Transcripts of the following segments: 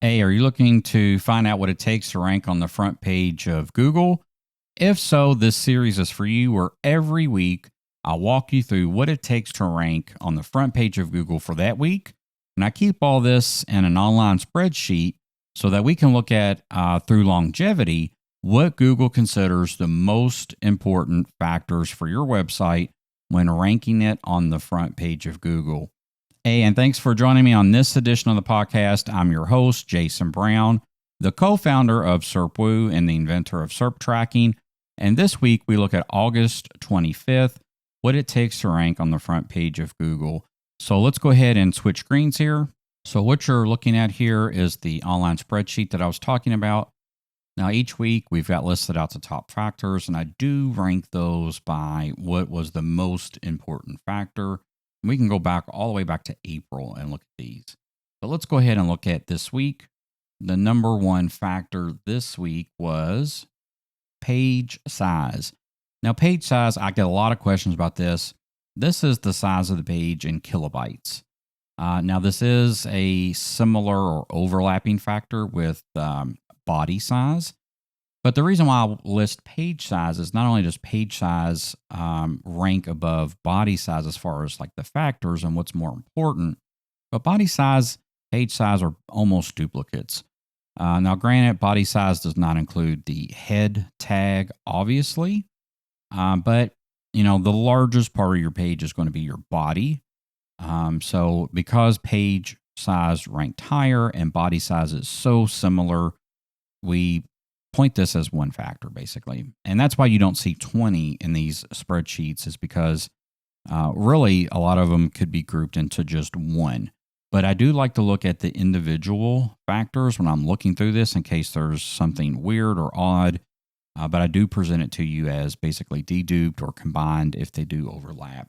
Hey, are you looking to find out what it takes to rank on the front page of Google? If so, this series is for you, where every week I'll walk you through what it takes to rank on the front page of Google for that week. And I keep all this in an online spreadsheet so that we can look at, through longevity, what Google considers the most important factors for your website when ranking it on the front page of Google. Hey, and thanks for joining me on this edition of the podcast. I'm your host, Jason Brown, the co-founder of SERPWoo and the inventor of SERP tracking. And this week we look at August 25th, what it takes to rank on the front page of Google. So let's go ahead and switch screens here. So what you're looking at here is the online spreadsheet that I was talking about. Now, each week we've got listed out the top factors, and I do rank those by what was the most important factor. We can go back all the way back to April and look at these. But let's go ahead and look at this week. The number one factor this week was page size. Now, page size, I get a lot of questions about this. This is the size of the page in kilobytes. Now, this is a similar or overlapping factor with body size. But the reason why I list page size is not only does page size rank above body size as far as like the factors and what's more important, but body size, page size are almost duplicates. Now, granted, body size does not include the head tag, obviously, but the largest part of your page is going to be your body. So because page size ranked higher and body size is so similar, we point this as one factor, basically. And that's why you don't see 20 in these spreadsheets, is because really a lot of them could be grouped into just one. But I do like to look at the individual factors when I'm looking through this in case there's something weird or odd. But I do present it to you as basically deduped or combined if they do overlap.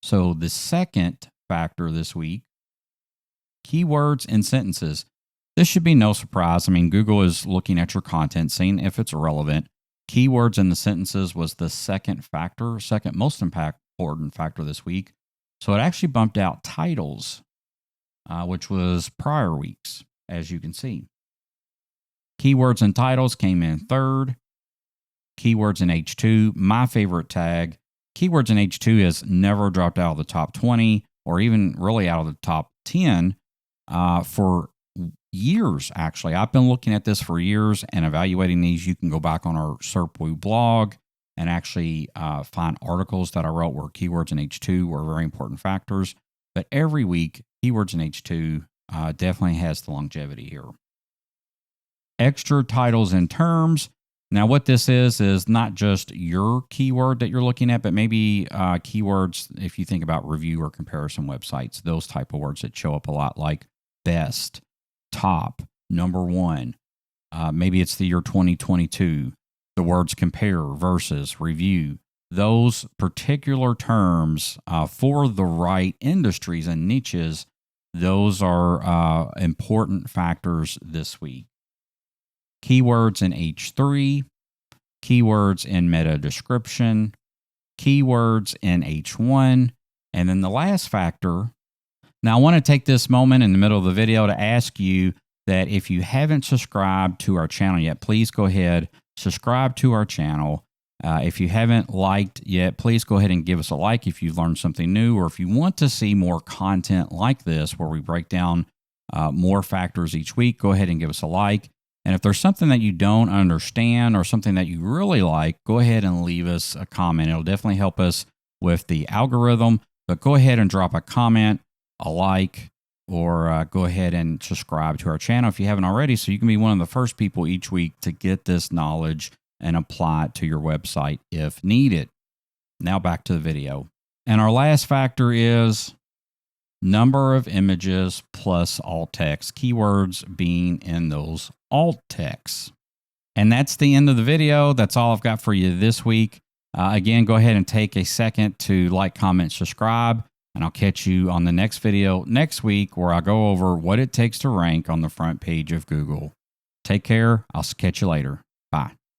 So the second factor this week, keywords and sentences. This should be no surprise. I mean, Google is looking at your content, seeing if it's relevant. Keywords in the sentences was the second most important factor this week. So it actually bumped out titles, which was prior weeks, as you can see. Keywords and titles came in third. Keywords in H2, my favorite tag. Keywords in H2 has never dropped out of the top 20 or even really out of the top 10 for years, actually. I've been looking at this for years and evaluating these. You can go back on our SERPWoo blog and actually find articles that I wrote where keywords in H2 were very important factors. But every week, keywords in H2 definitely has the longevity here. Extra titles and terms. Now, what this is not just your keyword that you're looking at, but maybe keywords, if you think about review or comparison websites, those type of words that show up a lot, like best, top, number one. Maybe it's the year 2022. The words compare, versus, review. Those particular terms for the right industries and niches, those are important factors this week. Keywords in H3, keywords in meta description, keywords in H1, and then the last factor. Now, I want to take this moment in the middle of the video to ask you that if you haven't subscribed to our channel yet, please go ahead, subscribe to our channel. If you haven't liked yet, please go ahead and give us a like if you've learned something new, or if you want to see more content like this where we break down more factors each week, go ahead and give us a like. And if there's something that you don't understand or something that you really like, go ahead and leave us a comment. It'll definitely help us with the algorithm, but go ahead and drop a comment, a like, or go ahead and subscribe to our channel if you haven't already, so you can be one of the first people each week to get this knowledge and apply it to your website if needed. Now back to the video. And our last factor is number of images plus alt text, keywords being in those alt texts. And that's the end of the video. That's all I've got for you this week. Again, go ahead and take a second to like, comment, subscribe, and I'll catch you on the next video next week where I go over what it takes to rank on the front page of Google. Take care. I'll catch you later. Bye.